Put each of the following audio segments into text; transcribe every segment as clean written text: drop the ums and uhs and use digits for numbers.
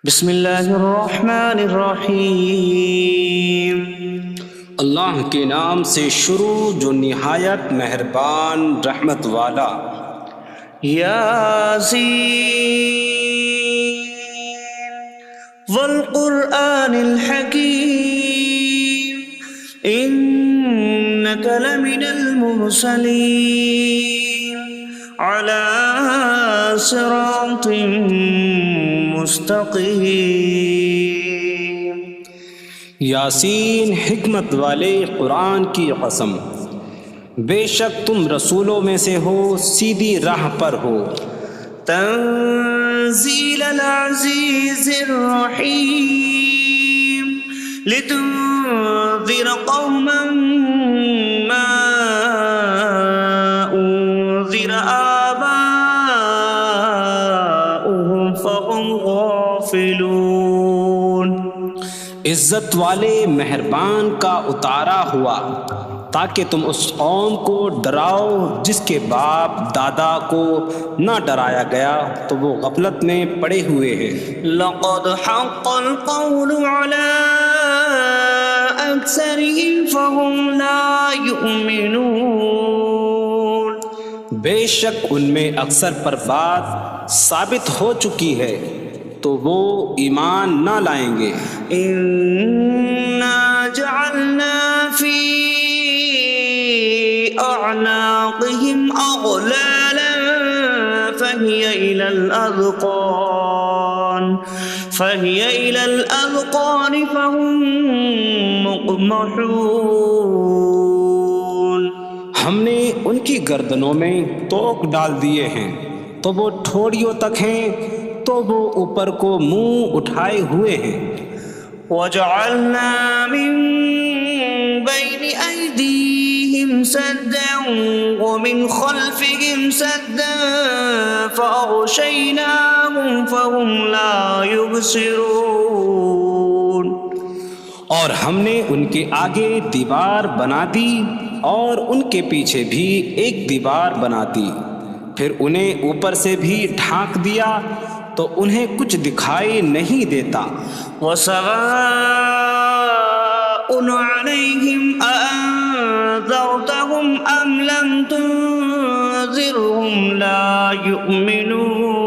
بسم اللہ الرحمن الرحیم۔ اللہ کے نام سے شروع جو نہایت مہربان رحمت والا۔ یاسین والقرآن الحکیم انک لمن المرسلین علی صراط مستقیم۔ یاسین حکمت والے قرآن کی قسم، بے شک تم رسولوں میں سے ہو، سیدھی راہ پر ہو۔ تنزیل العزیز الرحیم لتنذر قوما ما انذر آباؤهم فهم غافلون۔ عزت والے مہربان کا اتارا ہوا تاکہ تم اس قوم کو ڈراؤ جس کے باپ دادا کو نہ ڈرایا گیا تو وہ غفلت میں پڑے ہوئے ہیں۔ لقد حق القول على أكثرهم فهم لا يؤمنون۔ بے شک ان میں اکثر پر بات ثابت ہو چکی ہے تو وہ ایمان نہ لائیں گے۔ إنا جعلنا في أعناقهم أغلالا فهي إلى الأذقان فهم مقمحون۔ ہم نے ان کی گردنوں میں توق ڈال دیے ہیں تو وہ ٹھوڑیوں تک ہیں، تو وہ اوپر کو منہ اٹھائے ہوئے ہیں۔ وجعلنا من بين أيديهم سدا ومن خلفهم سدا فأغشيناهم فهم لا يبصرون۔ اور ہم نے ان کے آگے دیوار بنا دی اور ان کے پیچھے بھی ایک دیوار بنا دی، پھر انہیں اوپر سے بھی ڈھانک دیا تو انہیں کچھ دکھائی نہیں دیتا۔ وسواء عليهم أأنذرتهم أم لم تنذرهم لا يؤمنون۔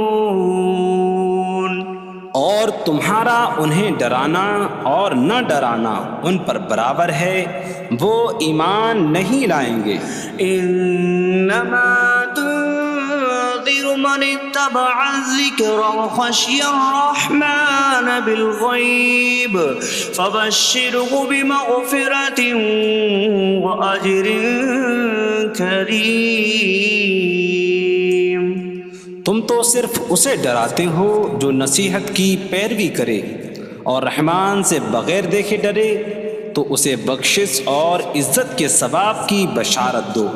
اور تمہارا انہیں ڈرانا اور نہ ڈرانا ان پر برابر ہے، وہ ایمان نہیں لائیں گے۔ انما تنذر من اتبع الذکر وخشی الرحمن بالغیب فبشره بمغفرة واجر کریم۔ تم تو صرف اسے ڈراتے ہو جو نصیحت کی پیروی کرے اور رحمان سے بغیر دیکھے ڈرے، تو اسے بخشش اور عزت کے ثواب کی بشارت دو۔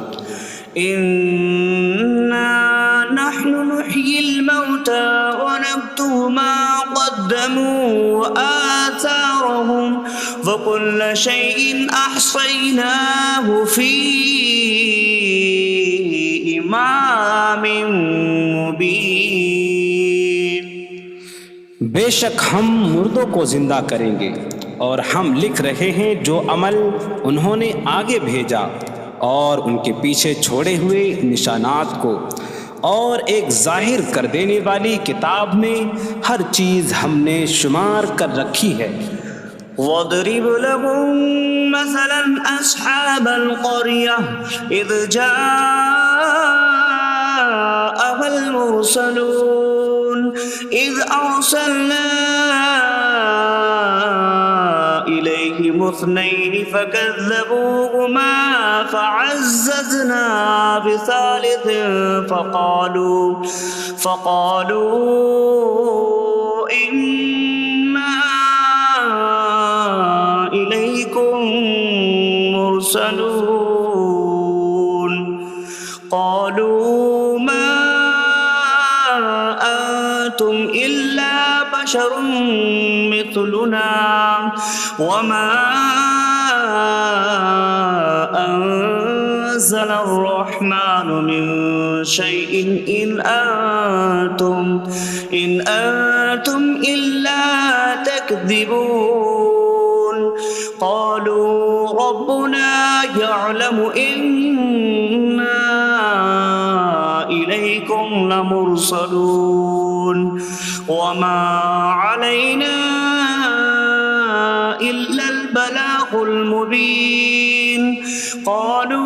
انا نحن نحيي الموتى ونكتب ما قدموا وآثارهم وكل شيء أحصيناه في إمام مبين۔ بے شک ہم مردوں کو زندہ کریں گے اور ہم لکھ رہے ہیں جو عمل انہوں نے آگے بھیجا اور ان کے پیچھے چھوڑے ہوئے نشانات کو، اور ایک ظاہر کر دینے والی کتاب میں ہر چیز ہم نے شمار کر رکھی ہے۔ وَاضْرِبْ لَهُم مَّثَلًا أَصْحَابَ الْقَرْيَةِ إِذْ جَاءَهَا الْمُرْسَلُونَ إِذْ أَرْسَلْنَا إِلَيْهِمُ اثْنَيْنِ فَكَذَّبُوهُمَا فَعَزَّزْنَا بِثَالِثٍ فَقَالُوا إِنَّا إِلَيْكُمْ مُرْسَلُونَ۔ قَالُوا مَا أَنتُمْ إِلَّا بَشَرٌ مِثْلُنَا وَمَا أَنتُمْ نزل الرحمن من شيء إن أنتم إلا تكذبون قالوا ربنا يعلم إنا إليكم لمرسلون وما علينا إلا البلاغ المبين قالوا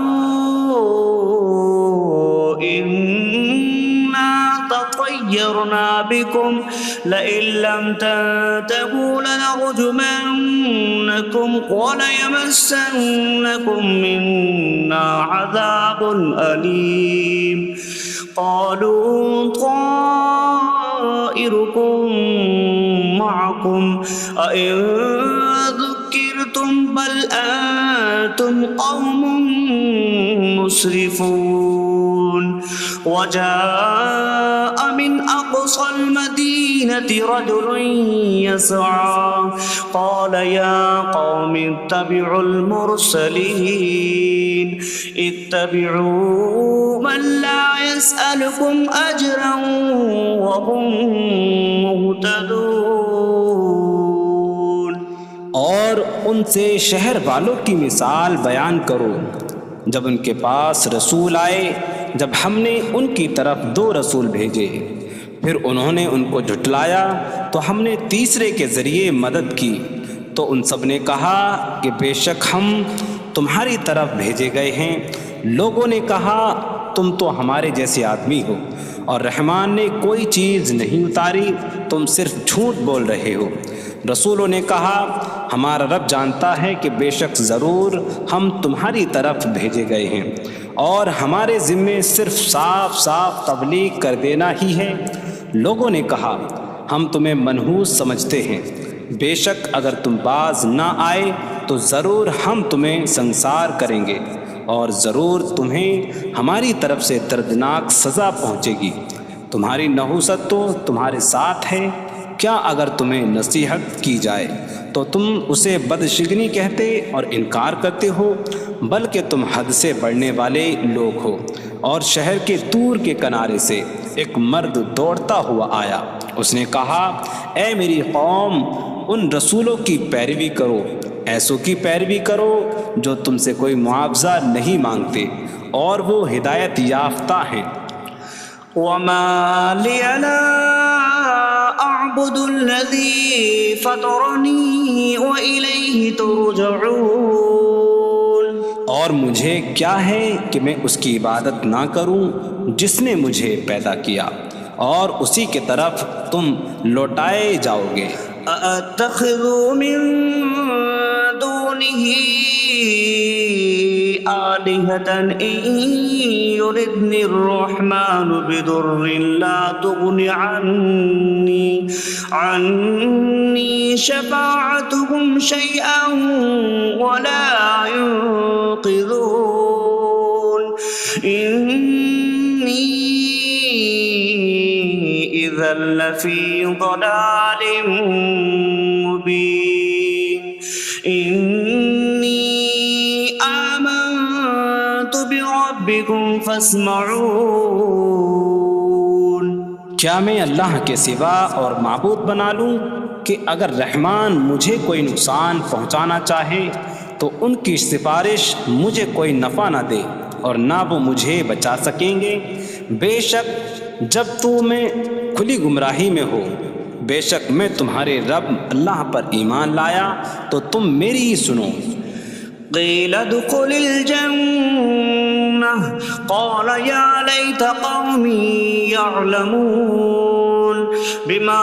إنا تطيرنا بكم لئن لم تنتهوا لنرجمنكم وليمسنكم منا عذاب أليم قالوا طائركم معكم أئن ذكرتم بل أنتم قوم مسرفون وجاء من أقصى المدينة رجل يسعى قال يا قوم اتبعوا المرسلين اتبعوا من لا يسألكم أجرا وهم مهتدون اور ان سے شہر والوں کی مثال بیان کرو جب ان کے پاس رسول آئے جب ہم نے ان کی طرف 2 رسول بھیجے پھر انہوں نے ان کو جھٹلایا تو ہم نے تیسرے کے ذریعے مدد کی تو ان سب نے کہا کہ بے شک ہم تمہاری طرف بھیجے گئے ہیں لوگوں نے کہا تم تو ہمارے جیسے آدمی ہو اور رحمان نے کوئی چیز نہیں اتاری تم صرف جھوٹ بول رہے ہو رسولوں نے کہا ہمارا رب جانتا ہے کہ بے شک ضرور ہم تمہاری طرف بھیجے گئے ہیں اور ہمارے ذمے صرف صاف صاف تبلیغ کر دینا ہی ہے لوگوں نے کہا ہم تمہیں منحوس سمجھتے ہیں بے شک اگر تم باز نہ آئے تو ضرور ہم تمہیں سنسار کریں گے اور ضرور تمہیں ہماری طرف سے دردناک سزا پہنچے گی تمہاری نحوست تو تمہارے ساتھ ہے کیا اگر تمہیں نصیحت کی جائے تو تم اسے بدشگنی کہتے اور انکار کرتے ہو بلکہ تم حد سے بڑھنے والے لوگ ہو اور شہر کے دور کے کنارے سے ایک مرد دوڑتا ہوا آیا اس نے کہا اے میری قوم ان رسولوں کی پیروی کرو ایسوں کی پیروی کرو جو تم سے کوئی معاوضہ نہیں مانگتے اور وہ ہدایت یافتہ ہیں وما لي لا أعبد الذي فطرني وإليه ترجعون اور مجھے کیا ہے کہ میں اس کی عبادت نہ کروں جس نے مجھے پیدا کیا اور اسی کی طرف تم لوٹائے جاؤ گے أأتخذ من دونه آلهة إن يردني الرحمن بضر لا تغن عني شفاعتهم شيئا ولا ينقذون إني إذا لفي ضلال مبين إني آمنت بربكم فاسمعون کیا میں اللہ کے سوا اور معبود بنا لوں کہ اگر رحمان مجھے کوئی نقصان پہنچانا چاہے تو ان کی سفارش مجھے کوئی نفع نہ دے اور نہ وہ مجھے بچا سکیں گے بے شک جب میں کھلی گمراہی میں ہو بے شک میں تمہارے رب اللہ پر ایمان لایا تو تم میری ہی سنو قيل ادخل الجنة قال يا ليت قومي يعلمون بما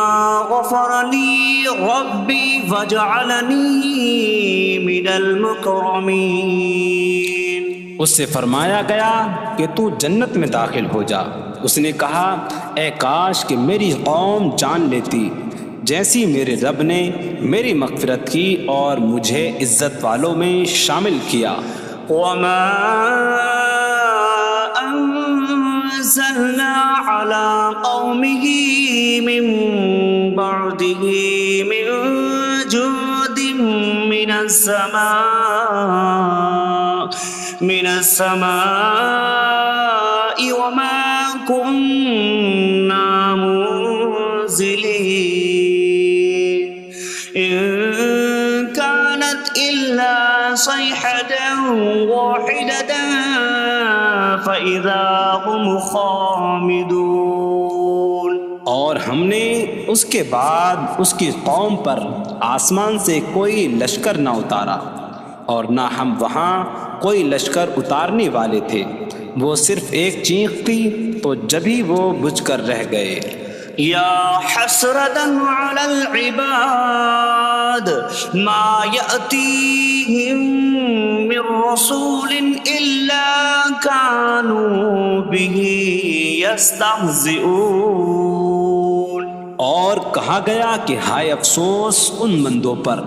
غفر لي ربي فجعلني من المكرمين اس سے فرمایا گیا کہ تو جنت میں داخل ہو جا اس نے کہا اے کاش کہ میری قوم جان لیتی جیسی میرے رب نے میری مغفرت کی اور مجھے عزت والوں میں شامل کیا وما أنزلنا على قومه من بعده من جود من السماء من السماء وما كنا منزلين إن كانت إلا صيحة واحدة فإذا هم خامدون۔ اور ہم نے اس کے بعد اس کی قوم پر آسمان سے کوئی لشکر نہ اتارا، اور نہ ہم وہاں کوئی لشکر اتارنے والے تھے، وہ صرف ایک چیخ تھی تو جبھی وہ بجھ کر رہ گئے۔ یا حسرة على العباد ما يأتيهم من رسول إلا كانوا به يستهزئون۔ اور کہا گیا کہ ہائے افسوس ان بندوں پر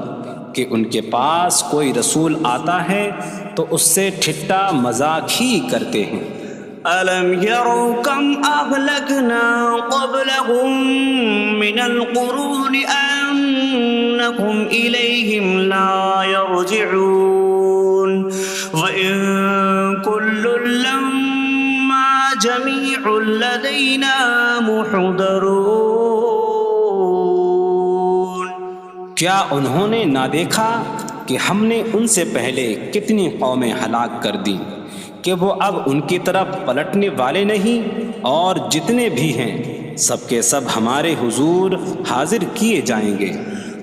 کہ ان کے پاس کوئی رسول آتا ہے تو اس سے ٹھٹا مذاق ہی کرتے ہیں۔ أَلَمْ يَرَوْا كَمْ أَهْلَكْنَا قَبْلَهُمْ مِنَ الْقُرُونِ أَنَّكُمْ إِلَيْهِمْ لَا يَرْجِعُونَ وَإِن كُلٌّ لَّمَّا جَمِيعٌ لَّدَيْنَا مُحْضَرُونَ۔ کیا انہوں نے نہ دیکھا کہ ہم نے ان سے پہلے کتنی قومیں ہلاک کر دیں کہ وہ اب ان کی طرف پلٹنے والے نہیں، اور جتنے بھی ہیں سب کے سب ہمارے حضور حاضر کیے جائیں گے۔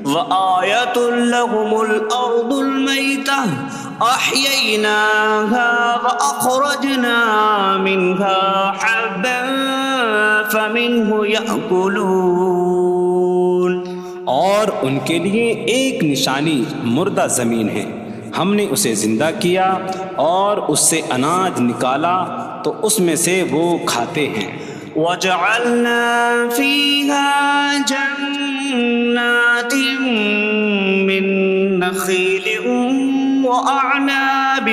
وَآيَةٌ لَّهُمُ الْأَرْضُ الْمَيْتَةُ أَحْيَيْنَاهَا وَأَخْرَجْنَا مِنْهَا حَبًّا فَمِنْهُ يَأْكُلُونَ۔ اور ان کے لیے ایک نشانی مردہ زمین ہے، ہم نے اسے زندہ کیا اور اس سے اناج نکالا تو اس میں سے وہ کھاتے ہیں۔ وَجَعَلْنَا فِيهَا جَنَّاتٍ مِّن نَّخِيلٍ وَأَعْنَابٍ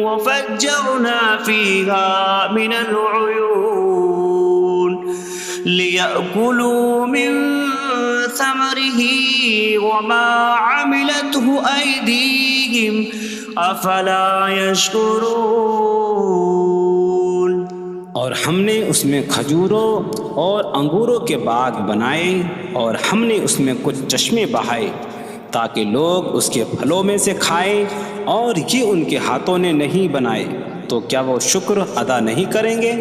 وَفَجَّرْنَا فِيهَا مِنَ الْعُيُونِ لِيَأْكُلُوا مِن ثَمَرِهِ وَمَا عَمِلَتْهُ أَيْدِيهِمْ أَفَلَا يَشْكُرُونَ۔ اور ہم نے اس میں کھجوروں اور انگوروں کے باغ بنائے، اور ہم نے اس میں کچھ چشمے بہائے تاکہ لوگ اس کے پھلوں میں سے کھائیں، اور یہ ان کے ہاتھوں نے نہیں بنائے، تو کیا وہ شکر ادا نہیں کریں گے؟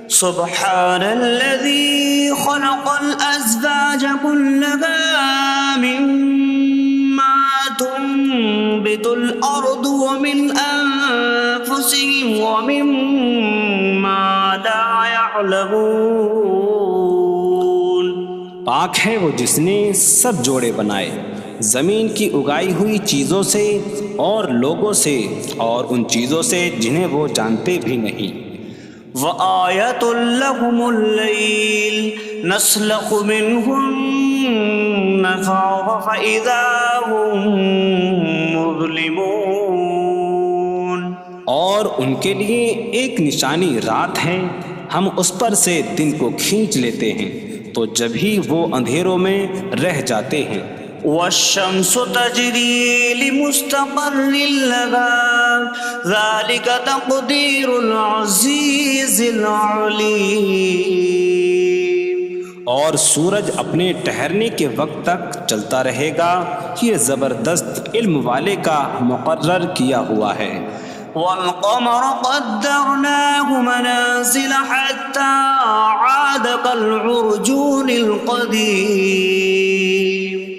سبحان الذي خلق الأزواج كلها مما تنبت الأرض ومن أنفسهم ومما لا يعلمون۔ پاک ہے وہ جس نے سب جوڑے بنائے زمین کی اگائی ہوئی چیزوں سے اور لوگوں سے اور ان چیزوں سے جنہیں وہ جانتے بھی نہیں۔ وَآيَةٌ لَّهُمُ اللَّيْلُ نَسْلَخُ مِنْهُ النَّهَارَ فَإِذَا هُم مُظْلِمُونَ۔ اور ان کے لیے ایک نشانی رات ہے، ہم اس پر سے دن کو کھینچ لیتے ہیں تو جبھی وہ اندھیروں میں رہ جاتے ہیں۔ وَالشَّمْسُ تَجْرِي لِمُسْتَقَرٍّ لَّهَا ذَلِكَ تَقْدِيرُ الْعَزِيزِ الْعَلِيمِ۔ اور سورج اپنے ٹھہرنے کے وقت تک چلتا رہے گا، یہ زبردست علم والے کا مقرر کیا ہوا ہے۔ وَالْقَمَرَ قَدَّرْنَاهُ مَنَازِلَ حَتَّى عَادَ كَالْعُرْجُونِ الْقَدِيمِ۔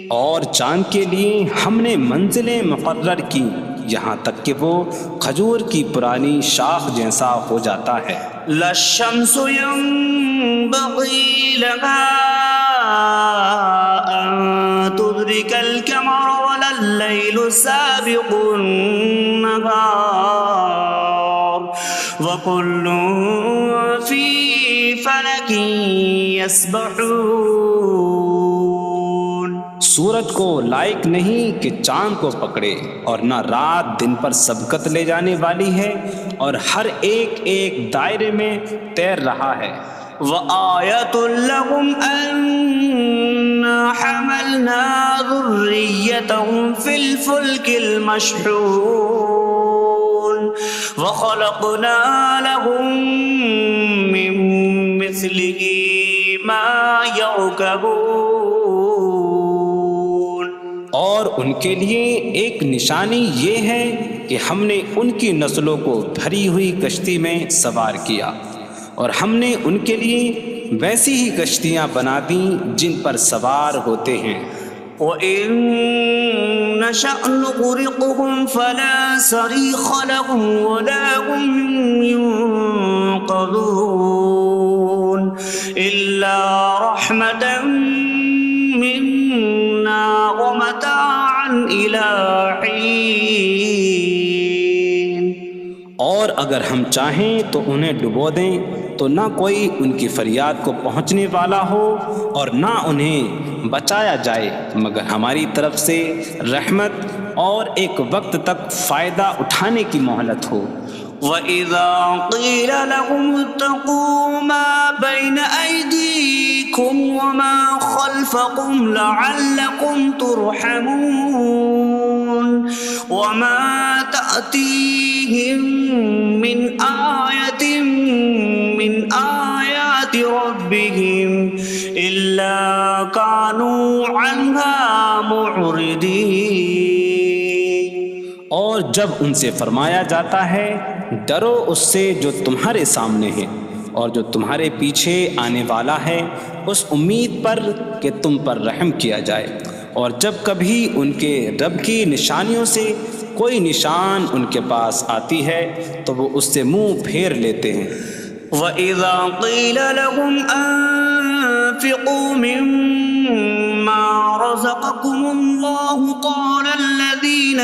اور چاند کے لیے ہم نے منزلیں مقرر کی یہاں تک کہ وہ کھجور کی پرانی شاخ جیسا ہو جاتا ہے۔ لا الشمس ينبغي لها أن تدرك القمر ولا الليل سابق النهار وكل في فلك يسبحون۔ سورج کو لائق نہیں کہ چاند کو پکڑے، اور نہ رات دن پر سبقت لے جانے والی ہے، اور ہر ایک ایک دائرے میں تیر رہا ہے۔ وَآيَةٌ لَّهُمْ أَنَّا حَمَلْنَا ذُرِّيَّتَهُمْ فِي الْفُلْكِ الْمَشْحُونِ۔ وخلقنا لهم من مثله ما يركبون. اور ان کے لیے ایک نشانی یہ ہے کہ ہم نے ان کی نسلوں کو بھری ہوئی کشتی میں سوار کیا، اور ہم نے ان کے لیے ویسی ہی کشتیاں بنا دیں جن پر سوار ہوتے ہیں. وَإِن نَّشَأْ نُغْرِقْهُمْ فَلَا صَرِيخَ لَهُمْ وَلَا هُمْ يُنقَذُونَ إِلَّا رَحْمَةً مِّنَّا وَمَتَاعًا إِلَىٰ حِينٍ. اور اگر ہم چاہیں تو انہیں ڈبو دیں تو نہ کوئی ان کی فریاد کو پہنچنے والا ہو اور نہ انہیں بچایا جائے مگر ہماری طرف سے رحمت اور ایک وقت تک فائدہ اٹھانے کی مہلت ہو. وَإِذَا قِيلَ لَهُمُ اتَّقُوا مَا بَيْنَ أَيْدِيكُمْ وَمَا خَلْفَكُمْ لَعَلَّكُمْ تُرْحَمُونَ وَمَا تَأْتِيهِم مِّنْ آيَةٍ مِّنْ آيَاتِ رَبِّهِمْ إِلَّا كَانُوا عَنْهَا مُعْرِضِينَ. اور جب ان سے فرمایا جاتا ہے ڈرو اس سے جو تمہارے سامنے ہے اور جو تمہارے پیچھے آنے والا ہے، اس امید پر کہ تم پر رحم کیا جائے، اور جب کبھی ان کے رب کی نشانیوں سے کوئی نشان ان کے پاس آتی ہے تو وہ اس سے منہ پھیر لیتے ہیں. وَإِذَا قِيلَ لَهُمْ أَنفِقُوا مِمَّا رَزَقَكُمُ اللَّهُ قَالَ الَّذِينَ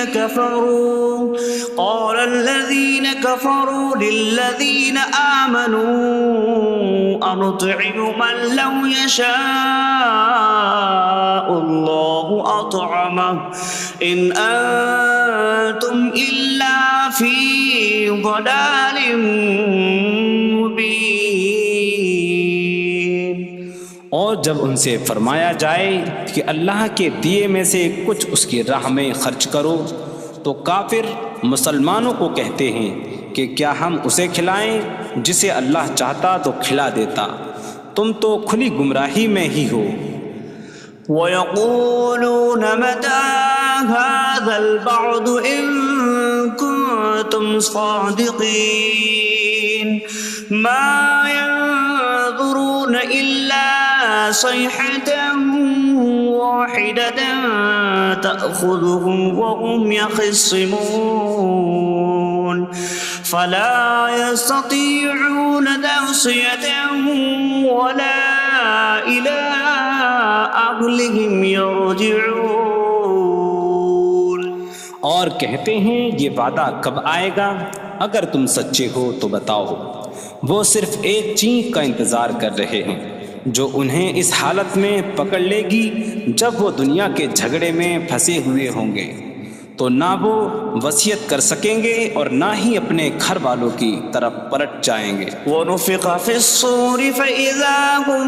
كَفَرُوا لِلَّذِينَ آمَنُوا أَنُطْعِمُ مَن لَّوْ يَشَاءُ اللَّهُ أَطْعَمَهُ إِنْ أَنتُمْ إِلَّا فِي ضَلَالٍ مبین. اور جب ان سے فرمایا جائے کہ اللہ کے دیے میں سے کچھ اس کی راہ میں خرچ کرو تو کافر مسلمانوں کو کہتے ہیں کہ کیا ہم اسے کھلائیں جسے اللہ چاہتا تو کھلا دیتا، تم تو کھلی گمراہی میں ہی ہو. وَيَقُولُونَ مَتَىٰ هَٰذَا الْوَعْدُ إِن كُنتُمْ صَادِقِينَ مَا يَنظُرُونَ إِلَّا صَيْحَةً وَاحِدَةً تَأْخُذُهُمْ وَهُمْ يَخِصِّمُونَ فَلَا يَسْتَطِيعُونَ تَوْصِيَةً وَلَا إِلَىٰ أَهْلِهِمْ يَرْجِعُونَ. اور کہتے ہیں یہ وعدہ کب آئے گا؟ اگر تم سچے ہو تو بتاؤ. وہ صرف ایک چینک کا انتظار کر رہے ہیں جو انہیں اس حالت میں پکڑ لے گی جب وہ دنیا کے جھگڑے میں پھنسے ہوئے ہوں گے، تو نہ وہ وصیت کر سکیں گے اور نہ ہی اپنے گھر والوں کی طرف پلٹ جائیں گے. وَنُفِخَ فِي الصُّورِ فَإِذَا هُم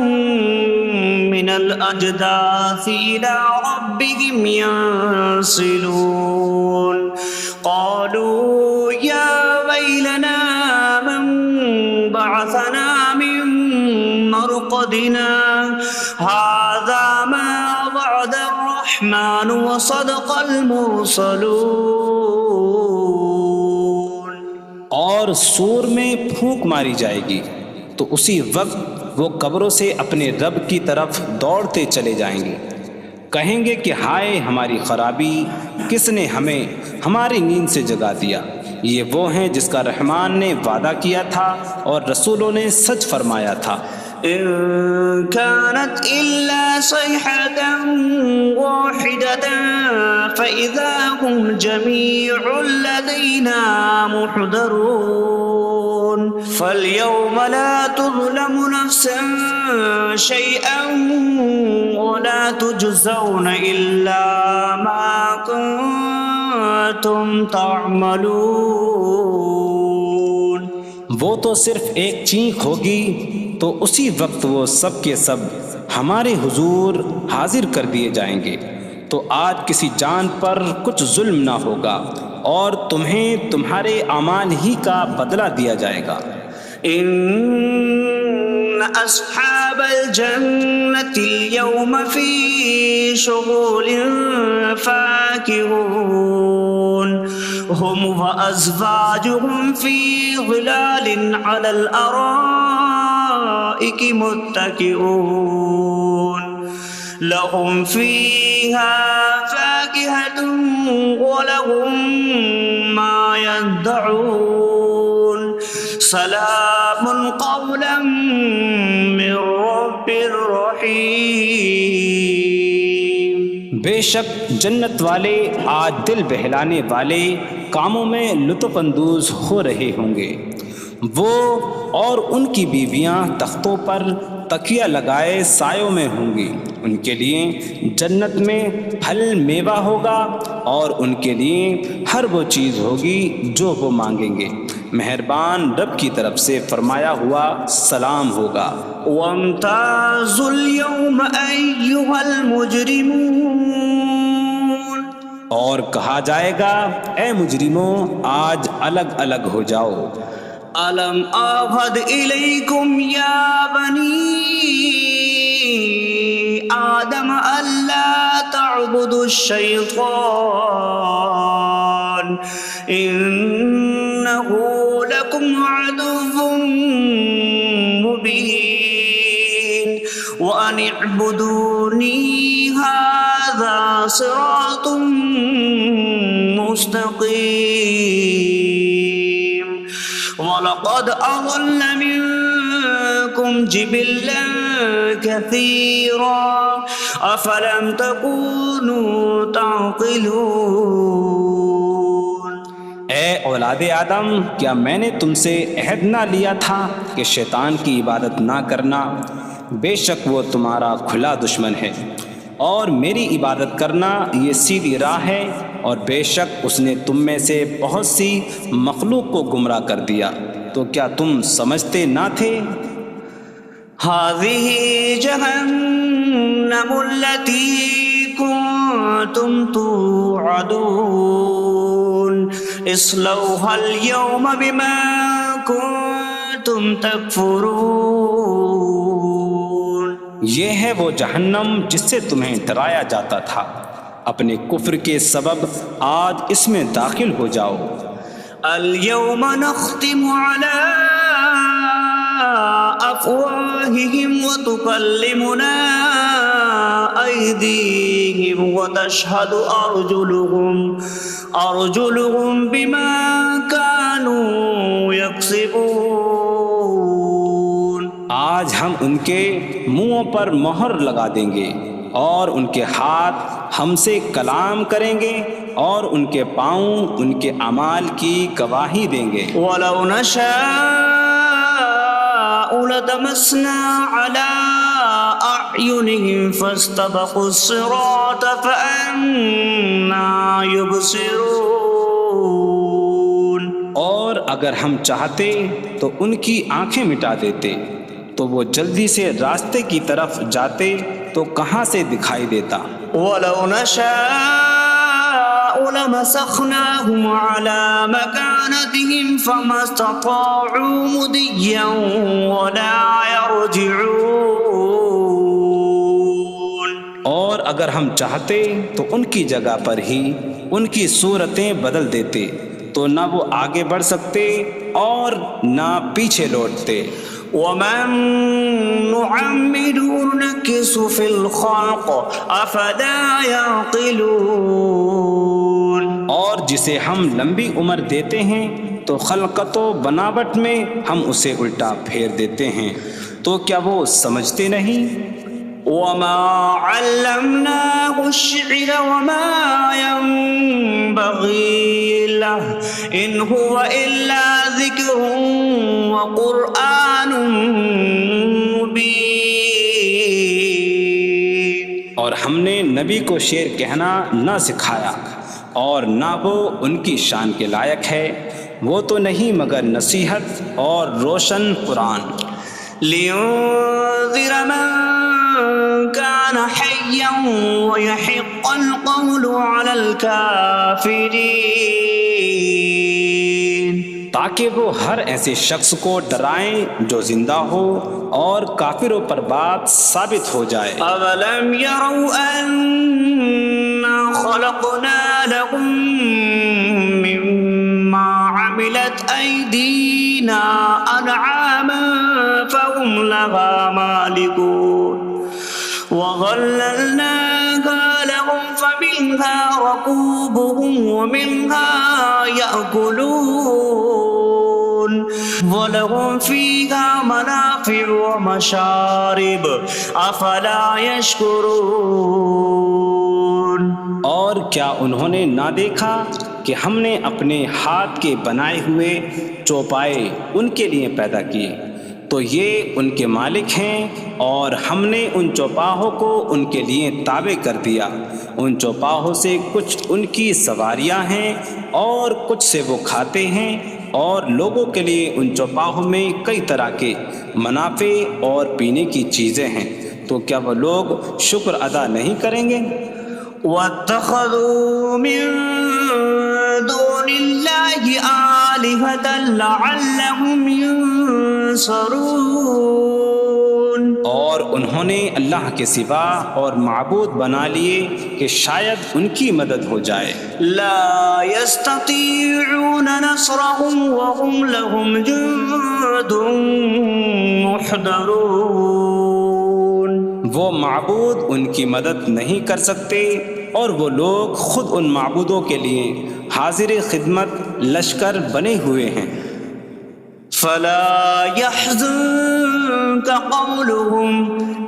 مِّنَ الْأَجْدَاثِ إِلَىٰ رَبِّهِمْ يَنسِلُونَ قَالُوا يَا وَيْلَنَا مَن بَعَثَنَا مِن مَّرْقَدِنَا هَٰذَا مَا وَعَدَ الرَّحْمَٰنُ وَصَدَقَ الْمُرْسَلُونَ. اور سور میں پھونک ماری جائے گی تو اسی وقت وہ قبروں سے اپنے رب کی طرف دوڑتے چلے جائیں گے، کہیں گے کہ ہائے ہماری خرابی، کس نے ہمیں ہماری نیند سے جگا دیا. یہ وہ ہیں جس کا رحمان نے وعدہ کیا تھا اور رسولوں نے سچ فرمایا تھا. إن كانت إلا صيحة واحدة فإذا هم جميع لدينا محضرون. فاليوم لا تظلم نفس شيئا ولا تجزون إلا ما كنتم تعملون. وہ تو صرف ایک چینک ہوگی تو اسی وقت وہ سب کے سب ہمارے حضور حاضر کر دیے جائیں گے، تو آج کسی جان پر کچھ ظلم نہ ہوگا اور تمہیں تمہارے اعمال ہی کا بدلہ دیا جائے گا۔ إن أصحاب الجنة اليوم في شغل فاكهون هم وأزواجهم في ظلال على الأرائك متكئون لهم فيها فاكهة ولهم ما يدعون سلام قولا من رب رحیم۔ بے شک جنت والے آج دل بہلانے والے کاموں میں لطف اندوز ہو رہے ہوں گے۔ وہ اور ان کی بیویاں تختوں پر تکیہ لگائے سایوں میں ہوں گی۔ ان کے لیے جنت میں پھل میوہ ہوگا اور ان کے لیے ہر وہ چیز ہوگی جو وہ مانگیں گے۔ مہربان رب کی طرف سے فرمایا ہوا سلام ہوگا۔ وامتازوا اليوم أيها المجرمون، اور کہا جائے گا اے مجرموں آج الگ الگ ہو جاؤ۔ ألم أعهد إليكم يا بني آدم ألا تعبدوا الشيطان إنه لكم عدو مبين وأن اعبدوني هذا صراط مستقيم وَلَقَدْ أَضَلَّ مِنكُمْ جِبِلًّا كَثِيرًا أَفَلَمْ تَكُونُوا تَعْقِلُونَ۔ اے اولاد آدم، کیا میں نے تم سے عہد نہ لیا تھا کہ شیطان کی عبادت نہ کرنا؟ بے شک وہ تمہارا کھلا دشمن ہے، اور میری عبادت کرنا یہ سیدھی راہ ہے، اور بے شک اس نے تم میں سے بہت سی مخلوق کو گمراہ کر دیا، تو کیا تم سمجھتے نہ تھے؟ هذه جهنم التي كنتم توعدون اصلوها اليوم بما كنتم تكفرون۔ یہ ہے وہ جہنم جس سے تمہیں ڈرایا جاتا تھا، اپنے کفر کے سبب آج اس میں داخل ہو جاؤ۔ اليوم نختم على أفواههم وتكلمنا أيديهم وتشهد أرجلهم بما كانوا يكسبون۔ آج ہم ان کے منہوں پر مہر لگا دیں گے، اور ان کے ہاتھ ہم سے کلام کریں گے، اور ان کے پاؤں ان کے اعمال کی گواہی دیں گے۔ وَلَوْ نَشَاءُ لَطَمَسْنَا عَلَىٰ أَعْيُنِهِمْ فَاسْتَبَقُوا الصِّرَاطَ فَأَنَّىٰ يُبْصِرُونَ۔ اور اگر ہم چاہتے تو ان کی آنکھیں مٹا دیتے، تو وہ جلدی سے راستے کی طرف جاتے تو کہاں سے دکھائی دیتا۔ وَلَوْ نَشَاءُ لَمَسَخْنَاهُمْ عَلَىٰ مَكَانَتِهِمْ فَمَا اسْتَطَاعُوا مُضِيًّا وَلَا يَرْجِعُونَ۔ اور اگر ہم چاہتے تو ان کی جگہ پر ہی ان کی صورتیں بدل دیتے، تو نہ وہ آگے بڑھ سکتے اور نہ پیچھے لوٹتے۔ وَمَن نُّعَمِّرْهُ نُنَكِّسْهُ فِي الْخَلْقِ أَفَلَا يَعْقِلُونَ۔ اور جسے ہم لمبی عمر دیتے ہیں تو خلقت و بناوٹ میں ہم اسے الٹا پھیر دیتے ہیں، تو کیا وہ سمجھتے نہیں؟ وَمَا عَلَّمْنَاهُ الشِّعْرَ وَمَا يَنبَغِي لَهُ إِنْ هُوَ إِلَّا ذِكْرٌ وَقُرْآنٌ مُّبِينٌ۔ اور ہم نے نبی کو شعر کہنا نہ سکھایا، اور نہ وہ ان کی شان کے لائق ہے، وہ تو نہیں مگر نصیحت اور روشن قرآن۔ لِيُنذِرَ مَن كَانَ حَيًّا حيا ويحق القول على الكافرين تاکہ وہ ہر ایسے شخص کو ڈرائیں جو زندہ ہو اور کافروں پر بات ثابت ہو جائے۔ أولم يروا أنا خلقنا لهم مما عملت أيدينا أنعاما فهم لها مالكون وظللناها لهم فمنها ركوبهم ومنها يأكلون وَلَهُمْ فِيهَا مَنَافِعُ وَمَشَارِبُ أَفَلَا يَشْكُرُونَ۔ اور کیا انہوں نے نہ دیکھا کہ ہم نے اپنے ہاتھ کے بنائے ہوئے چوپائے ان کے لیے پیدا کیے، تو یہ ان کے مالک ہیں، اور ہم نے ان چوپاہوں کو ان کے لیے تابع کر دیا۔ ان چوپاہوں سے کچھ ان کی سواریاں ہیں اور کچھ سے وہ کھاتے ہیں، اور لوگوں کے لیے ان چوپاہوں میں کئی طرح کے منافع اور پینے کی چیزیں ہیں، تو کیا وہ لوگ شکر ادا نہیں کریں گے؟ وَاتَّخَذُوا مِن دُونِ اللَّهِ آلِهَةً لَعَلَّهُمْ يُنصَرُونَ۔ اور انہوں نے اللہ کے سوا اور معبود بنا لیے کہ شاید ان کی مدد ہو جائے۔ لا يستطيعون نصرهم وهم لهم جند محضرون۔ وہ معبود ان کی مدد نہیں کر سکتے، اور وہ لوگ خود ان معبودوں کے لیے حاضر خدمت لشکر بنے ہوئے ہیں۔ فلا يحزنك قولهم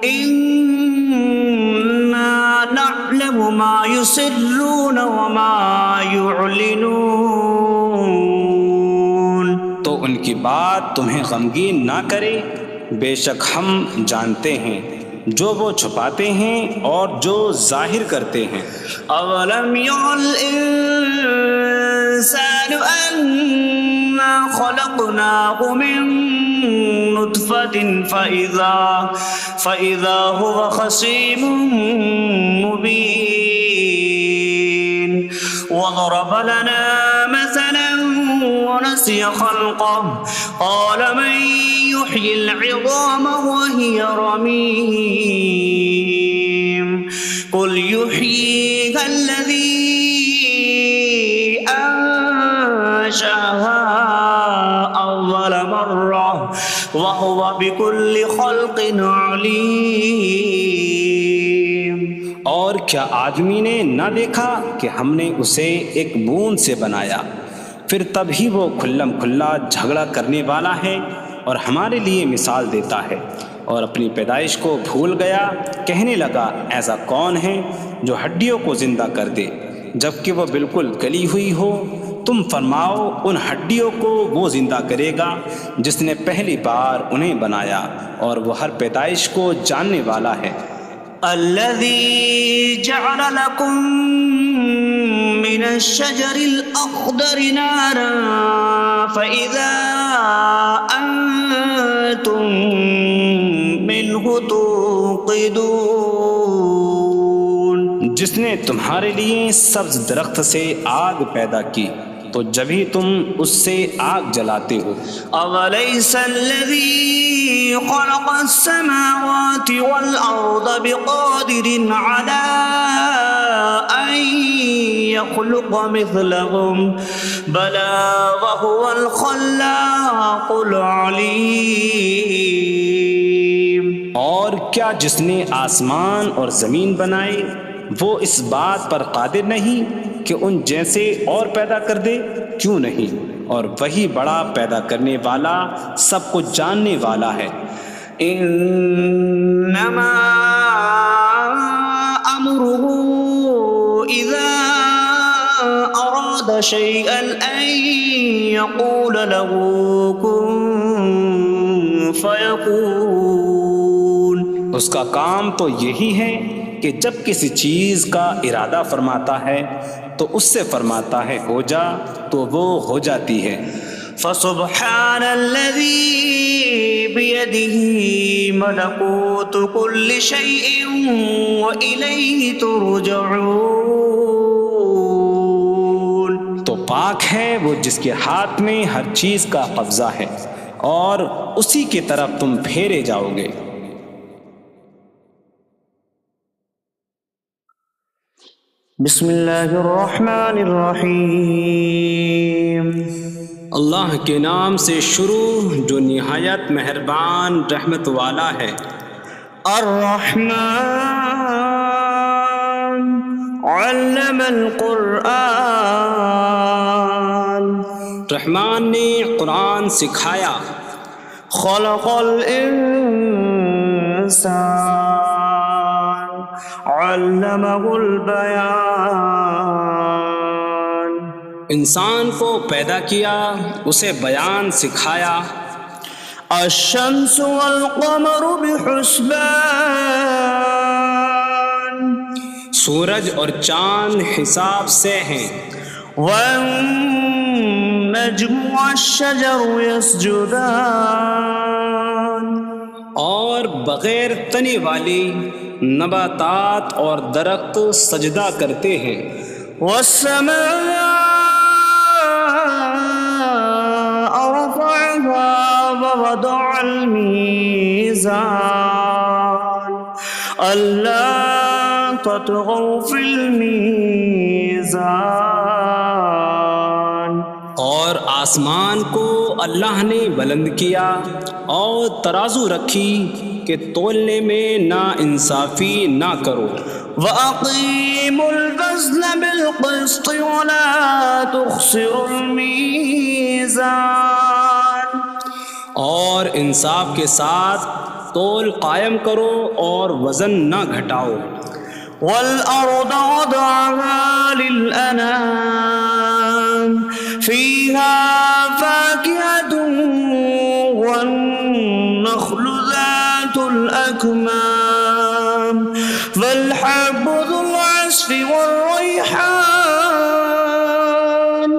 إنا نعلم ما يسرون وما يعلنون۔ تو ان کی بات تمہیں غمگین نہ کرے، بے شک ہم جانتے ہیں جو وہ چھپاتے ہیں اور جو ظاہر کرتے ہیں۔ اولم ير الانسان انا خلقناه من نطفة فإذا هو خصيم مبين وضرب لنا مثلا ونسي خلقه قال من يحيي العظام وهي رميم قل يحييها الذي أنشأها أول مرة وهو بكل خلق عليم۔ اور کیا آدمی نے نہ دیکھا کہ ہم نے اسے ایک بوند سے بنایا، پھر تب ہی وہ کھلم کھلا جھگڑا کرنے والا ہے اور ہمارے لیے مثال دیتا ہے، اور اپنی پیدائش کو بھول گیا، کہنے لگا ایسا کون ہے جو ہڈیوں کو زندہ کر دے جبکہ وہ بالکل گلی ہوئی ہو؟ تم فرماؤ ان ہڈیوں کو وہ زندہ کرے گا جس نے پہلی بار انہیں بنایا، اور وہ ہر پیدائش کو جاننے والا ہے۔ الذي جعل لكم من الشجر الأخضر نارا فإذا أنتم منه توقدون۔ جس نے تمہارے لیے سبز درخت سے آگ پیدا کی تو جبھی تم اس سے آگ جلاتے ہو۔ أَوَلَيْسَ الَّذِي خَلَقَ السَّمَاوَاتِ وَالْأَرْضَ بِقَادِرٍ عَلَىٰ أَن يَخْلُقَ مِثْلَهُم بَلَىٰ وَهُوَ الْخَلَّاقُ الْعَلِيمُ۔ اور کیا جس نے آسمان اور زمین بنائے وہ اس بات پر قادر نہیں کہ ان جیسے اور پیدا کر دے؟ کیوں نہیں، اور وہی بڑا پیدا کرنے والا سب کچھ جاننے والا ہے۔ انما امره اذا اراد شيئا ان يقول له كن فيكون۔ اس کا کام تو یہی ہے کہ جب کسی چیز کا ارادہ فرماتا ہے تو اس سے فرماتا ہے ہو جا، تو وہ ہو جاتی ہے۔ فسبحان الذي بيده ملكوت كل شيء وإليه ترجعون. تو پاک ہے وہ جس کے ہاتھ میں ہر چیز کا قبضہ ہے اور اسی کی طرف تم پھیرے جاؤ گے. بسم اللہ الرحمن الرحیم. اللہ کے نام سے شروع جو نہایت مہربان رحمت والا ہے. الرحمن علم القرآن. رحمان نے قرآن سکھایا. خلق الانسان علمہ البیان. انسان کو پیدا کیا اسے بیان سکھایا. الشمس والقمر بحسبان. سورج اور چاند حساب سے ہیں. والنجم والشجر يسجدان. اور بغیر تنے والی نباتات اور درخت سجدہ کرتے ہیں. والسماء رفعها ووضع الميزان ألا تطغوا في الميزان. اور آسمان کو اللہ نے بلند کیا اور ترازو رکھی کہ تولنے میں نا انصافی نہ کرو. وَأَقِيمُوا الْوَزْنَ بِالْقِسْطِ وَلَا تُخْسِرُوا الْمِيزَانَ. اور انصاف کے ساتھ تول قائم کرو اور وزن نہ گھٹاؤ. وَالْأَرْضَ وَضَعَهَا لِلْأَنَامِ فِيهَا فَاكِهَةٌ وَالنَّخْلُ ذَاتُ الْأَكْمَامِ وَالْحَبُّ ذُو الْعَصْفِ وَالرَّيْحَانُ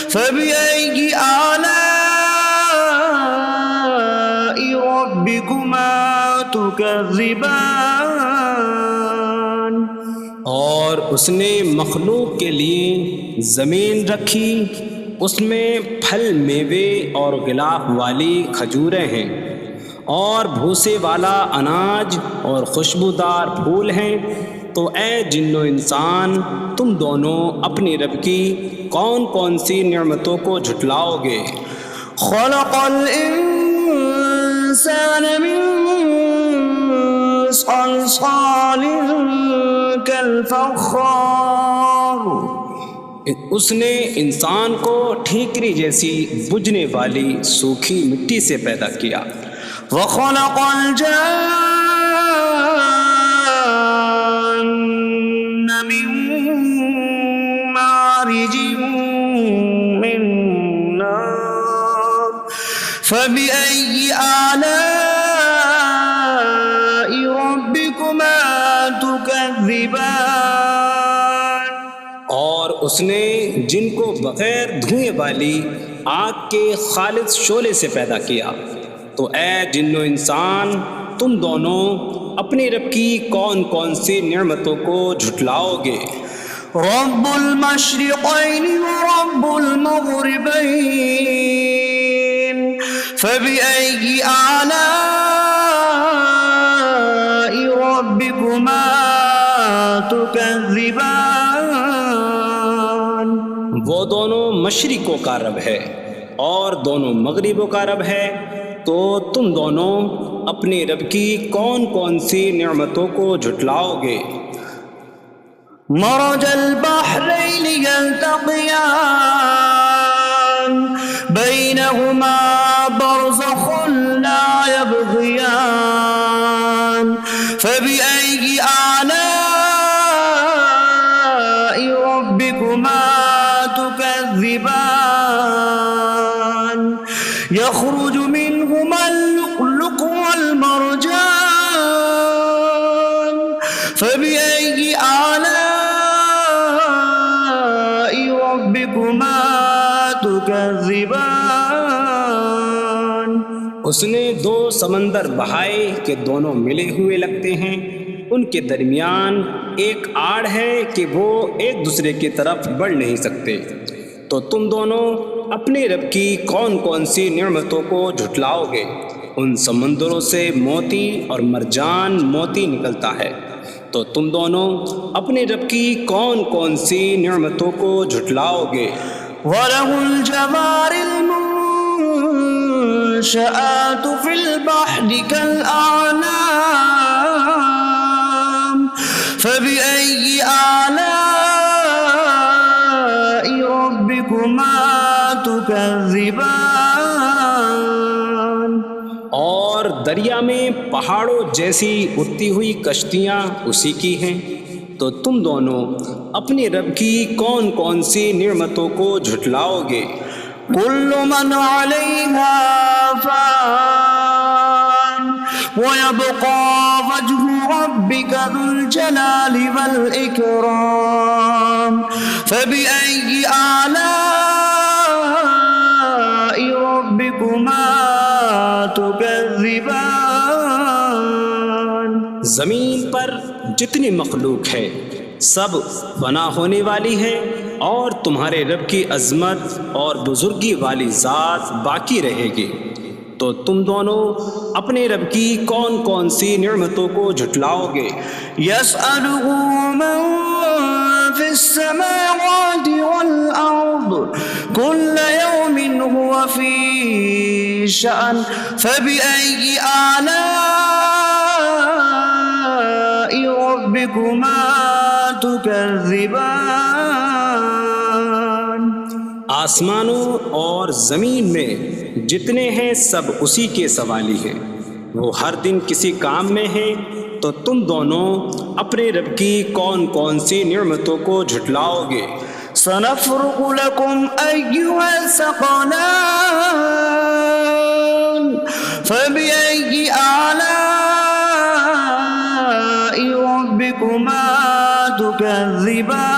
فَبِأَيِّ آلَاءِ رَبِّكُمَا تُكَذِّبَانِ. اور اس نے مخلوق کے لیے زمین رکھی، اس میں پھل میوے اور غلاف والی کھجوریں ہیں اور بھوسے والا اناج اور خوشبودار پھول ہیں. تو اے جن و انسان تم دونوں اپنی رب کی کون کون سی نعمتوں کو جھٹلاؤ گے. خلق الانسان من صلصال کالفخار. اس نے انسان کو ٹھیکری جیسی بجھنے والی سوکھی مٹی سے پیدا کیا. وخلق الجان من مارج من نار فبأي آلاء ربكما تكذبان. اور اس نے جن کو بغیر دھوئیں والی آگ کے خالص شعلے سے پیدا کیا. تو اے جن و انسان تم دونوں اپنی رب کی کون کون سی نعمتوں کو جھٹلاؤ گے. رب المشرقین ورب المغربین فبأي آلاء ربكما تكذبان. وہ دونوں مشرقوں کا رب ہے اور دونوں مغربوں کا رب ہے. تو تم دونوں اپنی رب کی کون کون سی نعمتوں کو جھٹلاؤ گے. مرج البحرین یلتقیان بینہما برزخ لا یبغیان فبأي آلاء ربكما تكذبان. يخرج منهما اللؤلؤ والمرجان فبأي آلاء ربكما تكذبان. اس نے دو سمندر بہائے کہ دونوں ملے ہوئے لگتے ہیں، ان کے درمیان ایک آڑ ہے کہ وہ ایک دوسرے کی طرف بڑھ نہیں سکتے، تو تم دونوں اپنے رب کی کون کون سی نعمتوں کو جھٹلاؤ گے؟ ان سمندروں سے موتی اور مرجان موتی نکلتا ہے، تو تم دونوں اپنے رب کی کون کون سی نعمتوں کو جھٹلاؤ گے؟ وَلَهُ الْجَوَارِ الْمُنشَآتُ فِي الْبَحْرِ كَالْأَعْلَامِ فَبِأَيِّ آلَاءِ رَبِّكُمَا تُكَذِّبَانِ۔ اور دریا میں پہاڑوں جیسی اڑتی ہوئی کشتیاں اسی کی ہیں، تو تم دونوں اپنے رب کی کون کون سی نعمتوں کو جھٹلاؤ گے؟ كُلُّ مَنْ عَلَيْهَا فَانٍ وَيَبْقَى وَجْهُ رَبِّكَ ذُو الْجَلَالِ وَالْإِكْرَامِ فَبِأَيِّ آلَاءِ رَبِّكُمَا تُكَذِّبَانِ۔ زمین پر جتنی مخلوق ہے سب فنا ہونے والی ہے، اور تمہارے رب کی عظمت اور بزرگی والی ذات باقی رہے گی، تو تم دونوں اپنے رب کی کون کون سی نعمتوں کو جھٹلاؤ گے؟ يَسْأَلُهُ مَن فِي السَّمَاوَاتِ وَالْأَرْضِ كُلَّ يَوْمٍ هُوَ فِي شَأْنٍ فَبِأَيِّ آلَاءِ رَبِّكُمَا تُكَذِّبَانِ۔ آسمانوں اور زمین میں جتنے ہیں سب اسی کے سوالی ہیں، وہ ہر دن کسی کام میں ہیں، تو تم دونوں اپنے رب کی کون کون سی نعمتوں کو جھٹلاؤ گے؟ سَنَفْرُغُ لَكُمْ أَيُّهَ الثَّقَلَانِ فَبِأَيِّ آلَاءِ رَبِّكُمَا تُكَذِّبَانِ۔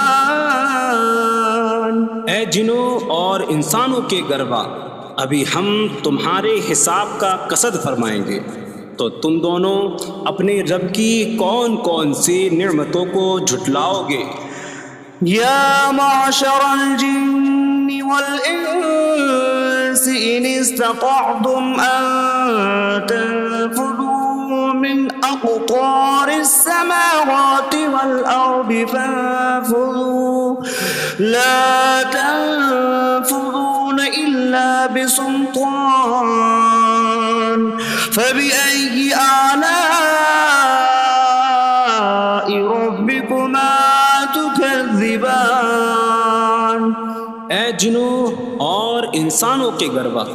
اے جنوں اور انسانوں کے گروہ، ابھی ہم تمہارے حساب کا قصد فرمائیں گے، تو تم دونوں اپنے رب کی کون کون سی نعمتوں کو جھٹلاؤ گے؟ يَا مَعْشَرَ الْجِنِّ وَالْإِنسِ إِنِ اسْتَطَعْتُمْ أَن تَنفُذُوا مِنْ أَقْطَارِ السَّمَاوَاتِ وَالْأَرْضِ فَانفُذُوا لَا تَنفُذُونَ إِلَّا بِسُلْطَانٍ فَبِأَيِّ آلَاءِ رَبِّكُمَا تُكَذِّبَانِ۔ اے جنوں اور انسانوں کے گروہ،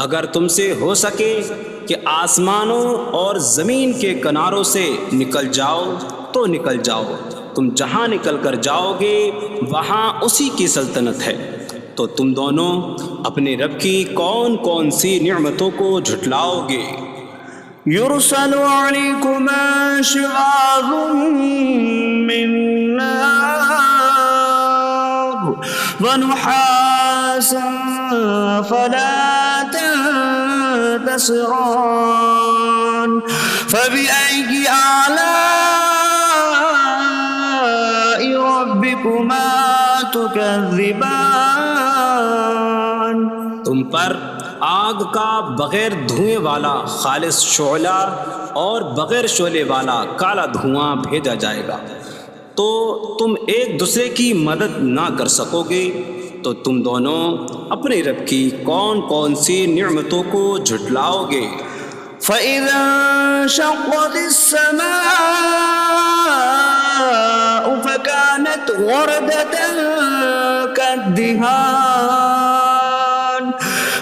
اگر تم سے ہو سکے کہ آسمانوں اور زمین کے کناروں سے نکل جاؤ تو نکل جاؤ، تم جہاں نکل کر جاؤ گے وہاں اسی کی سلطنت ہے، تو تم دونوں اپنے رب کی کون کون سی نعمتوں کو جھٹلاؤ گے؟ يُرْسَلُ عَلَيْكُمَا شِعَاظٌ مِّن نَّارٍ وَنُحَاسٌ فَلَا تَنتَصِرَانِ فَبِأَيِّ آلَاءِ رَبِّكُمَا تُكَذِّبَانِ۔ تم پر آگ کا بغیر دھوئیں والا خالص شعلہ اور بغیر شعلے والا کالا دھواں بھیجا جائے گا، تو تم ایک دوسرے کی مدد نہ کر سکو گے، تو تم دونوں اپنے رب کی کون کون سی نعمتوں کو جھٹلاؤ گے؟ فَإِذَا انشَقَّتِ السَّمَاءُ فَكَانَتْ وَرْدَةً كَالدِّهَانِ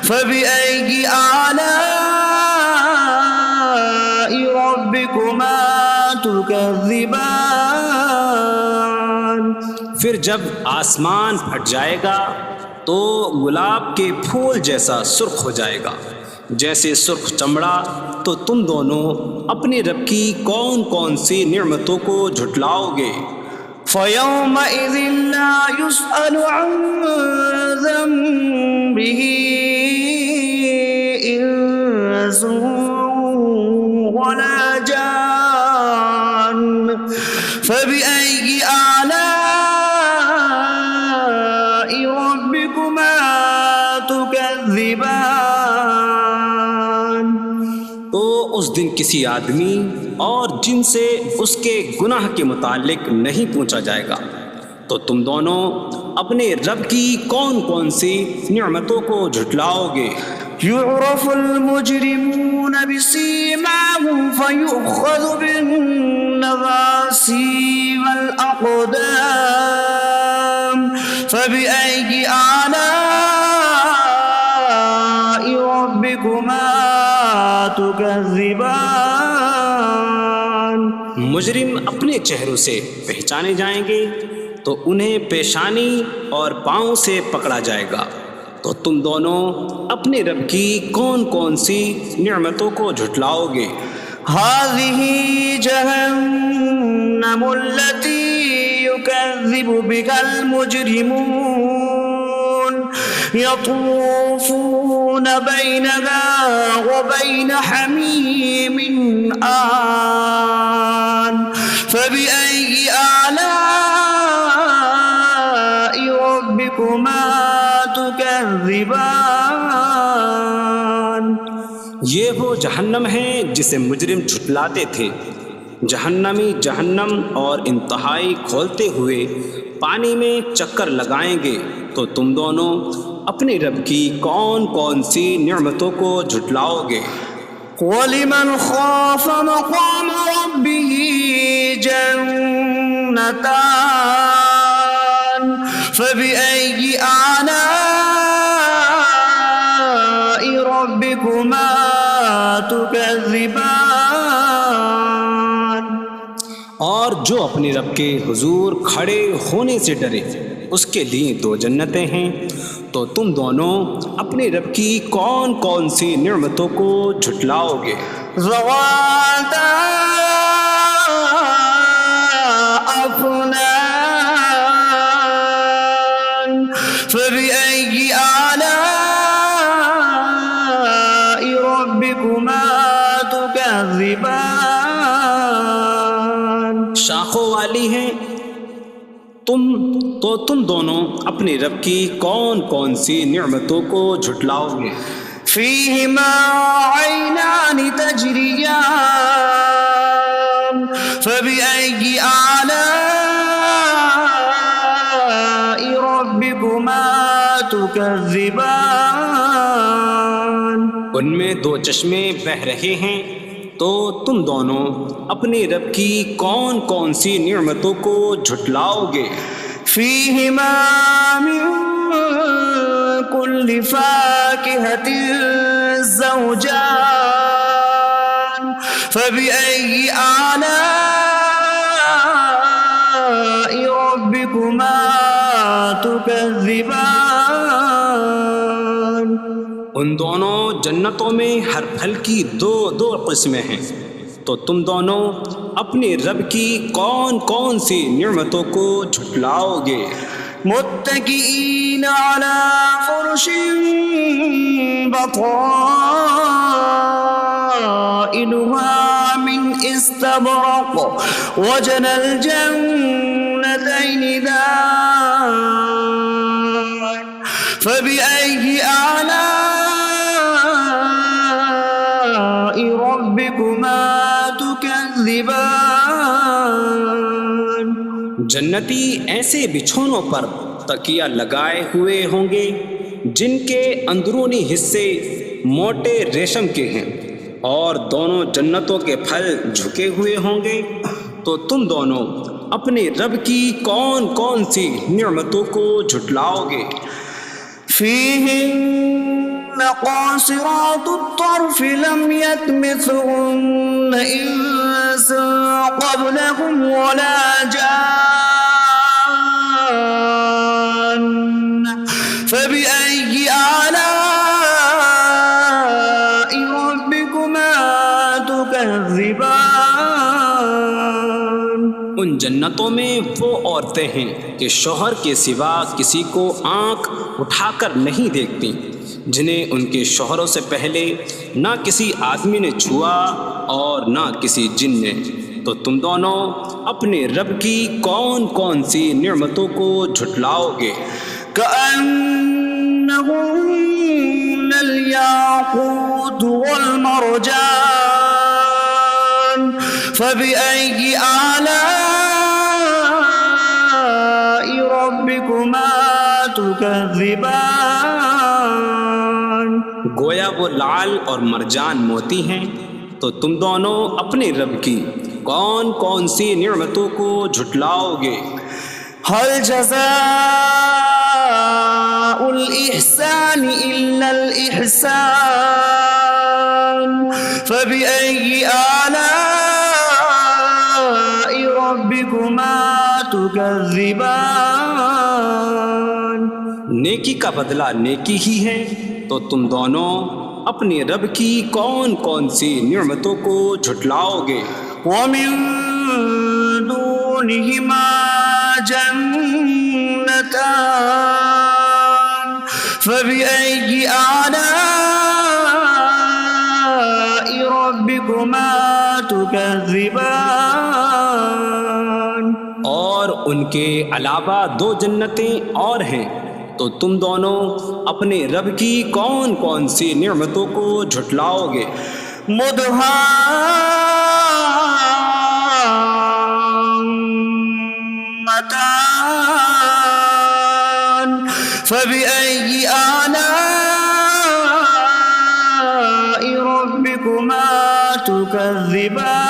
فَبِأَيِّ آلَاءِ رَبِّكُمَا تُكَذِّبَانِ۔ پھر جب آسمان پھٹ جائے گا تو گلاب کے پھول جیسا سرخ ہو جائے گا، جیسے سرخ چمڑا، تو تم دونوں اپنے رب کی کون کون سی نعمتوں کو جھٹلاؤ گے؟ فَيَوْمَئِذٍ لَا يُسْأَلُ عَن ذَنبِهِ ولا جان فبأي آلاء ربكما تكذبان. تو اس دن کسی آدمی اور جن سے اس کے گناہ کے متعلق نہیں پوچھا جائے گا. تو تم دونوں اپنے رب کی کون کون سی نعمتوں کو جھٹلاؤ گے؟ يعرف المجرمون بسيماهم فيؤخذ بالنواصي والأقدام فبأي آلاء ربكما تكذبان. مجرم اپنے چہروں سے پہچانے جائیں گے تو انہیں پیشانی اور پاؤں سے پکڑا جائے گا. تو تم دونوں اپنے رب کی کون کون سی نعمتوں کو جھٹلاؤ گے؟ هذه جهنم التي يكذب بها المجرمون يطوفون بينها وبين حميم آن فبأي آلاء ربكما تكذبان. یہ وہ جہنم ہے جسے مجرم جھٹلاتے تھے. جہنمی جہنم اور انتہائی کھولتے ہوئے پانی میں چکر لگائیں گے. تو تم دونوں اپنے رب کی کون کون سی نعمتوں کو جھٹلاؤ گے؟ وَلِمَنْ خَافَ مَقَامَ رَبِّهِ جَنَّتَانِ فَبِأَيِّ آلَاءِ رَبِّكُمَا تُكَذِّبَانِ. اور جو اپنے رب کے حضور کھڑے ہونے سے ڈرے اس کے لیے 2 جنتیں ہیں. تو تم دونوں اپنے رب کی کون کون سی نعمتوں کو جھٹلاؤ گے؟ ذواتا افنان فبأي آلاء ربكما تكذبان. شاخوں والی ہیں. تم دونوں اپنے رب کی کون کون سی نعمتوں کو جھٹلاؤ گے؟ فيهما عينان تجريان فبأي آلاء ربكما تكذبان. ان میں 2 چشمے بہہ رہے ہیں. تو تم دونوں اپنے رب کی کون کون سی نعمتوں کو جھٹلاؤ گے؟ فيهما من كل فاكهة زوجان فبأي آلاء ربكما تكذبان. ان دونوں جنتوں میں ہر پھل کی 2 قسمیں ہیں. تو تم دونوں اپنے رب کی کون کون سی نعمتوں کو جھٹلاؤ گے؟ متكئين على فرش بطائنها من استبرق وجنى الجنتين دان فبأي آلاء ربكما تكذبان. جنتی ایسے بچھونوں پر تکیہ لگائے ہوئے ہوں گے جن کے اندرونی حصے موٹے ریشم کے ہیں اور دونوں جنتوں کے پھل جھکے ہوئے ہوں گے. تو تم دونوں اپنے رب کی کون کون سی نعمتوں کو جھٹلاؤ گے؟ فيهن قاصرات الطرف لم يطمثهن إنس قبلهم ولا جان فبأي آلاء ربكما تكذبان. ان جنتوں میں وہ عورتیں ہیں کہ شوہر کے سوا کسی کو آنکھ اٹھا کر نہیں دیکھتی. جنہیں ان کے شوہروں سے پہلے نہ کسی آدمی نے چھوا اور نہ کسی جن نے، تو تم دونوں اپنے رب کی کون کون سی نعمتوں کو جھٹلاؤ گے؟ كأنهن الياقوت والمرجان فبأي آلاء ربكما تكذبان؟ گویا وہ لعل اور مرجان موتی ہیں، تو تم دونوں اپنے رب کی کون کون سی نعمتوں کو جھٹلاؤ گے؟ هل جزاء الإحسان إلا الإحسان فبأي آلاء ربكما تكذبان؟ نیکی کا بدلہ نیکی ہی ہے، تو تم دونوں اپنے رب کی کون کون سی نعمتوں کو جھٹلاؤ گے؟ ومن دونهما جنتان فبأي آلاء ربكما تكذبان؟ اور ان کے علاوہ دو جنتیں اور ہیں، تو تم دونوں اپنے رب کی کون کون سی نعمتوں کو جھٹلاؤ گے؟ مدهامتان فبأي آلاء ربكما تكذبان؟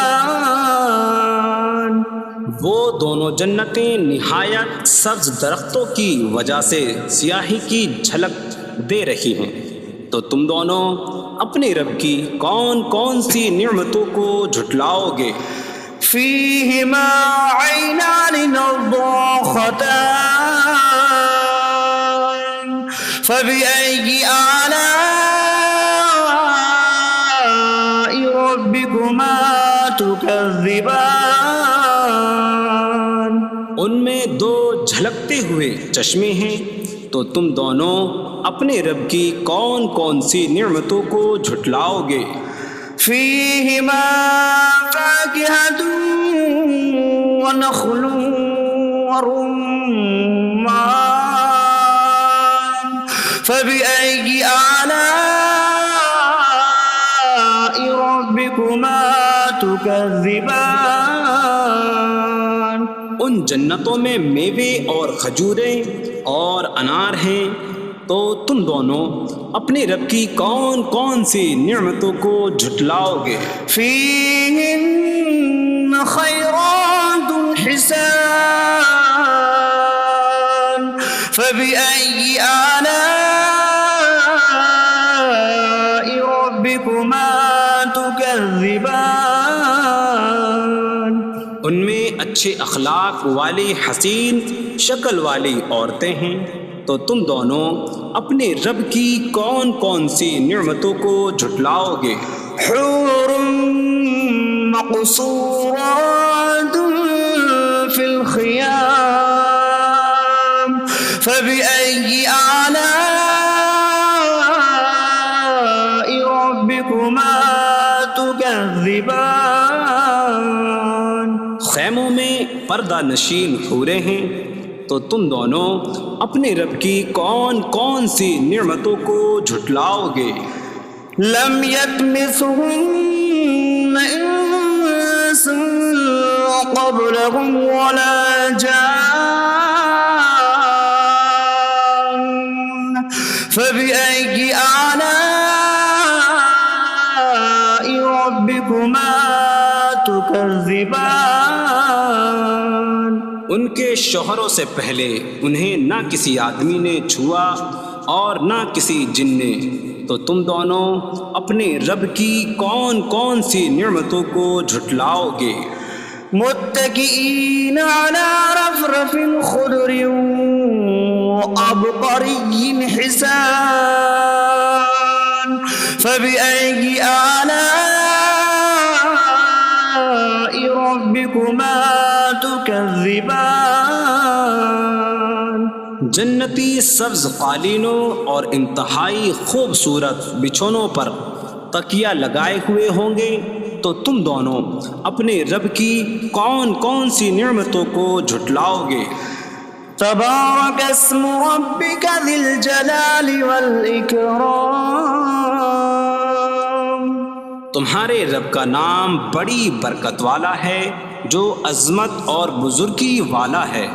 وہ دونوں جنتیں نہایت سبز درختوں کی وجہ سے سیاہی کی جھلک دے رہی ہیں، تو تم دونوں اپنے رب کی کون کون سی نعمتوں کو جھٹلاؤ گے؟ فيهما عينان نضاختان فبأي آلاء ربكما تكذبان؟ ان میں دو جھلکتے ہوئے چشمے ہیں، تو تم دونوں اپنے رب کی کون کون سی نعمتوں کو جھٹلاؤ گے؟ فيهما فاكهة ونخل ورمان فبأي آلاء ربكما تكذبان؟ ان جنتوں میں میوے اور کھجوریں اور انار ہیں، تو تم دونوں اپنے رب کی کون کون سی نعمتوں کو جھٹلاؤ گے؟ فيهن خيرات حسان فبأي آلاء ربكما تكذبان؟ ان میں اچھے اخلاق والی حسین شکل والی عورتیں ہیں، تو تم دونوں اپنے رب کی کون کون سی نعمتوں کو جھٹلاؤ گے؟ حور مقصورات في الخيام فبأي آلاء ربكما تكذبان؟ خیموں میں پردہ نشین حوریں ہیں، تو تم دونوں اپنے رب کی کون کون سی نعمتوں کو جھٹلاؤ گے؟ لم يطمثهن انس قبلهم ولا جان فبأي آلاء ربكما تكذبان؟ ان کے شوہروں سے پہلے انہیں نہ کسی آدمی نے چھوا اور نہ کسی جن نے، تو تم دونوں اپنے رب کی کون کون سی نعمتوں کو جھٹلاؤ گے؟ متكئين على رفرف خضر وعبقري حسان فبأي آلاء ربكما تكذبان؟ جنتی سبز قالینوں اور انتہائی خوبصورت بچھونوں پر تکیہ لگائے ہوئے ہوں گے، تو تم دونوں اپنے رب کی کون کون سی نعمتوں کو جھٹلاؤ گے؟ تبارک اسم ربک ذی الجلال والاکرام، تمہارے رب کا نام بڑی برکت والا ہے جو عظمت اور بزرگی والا ہے۔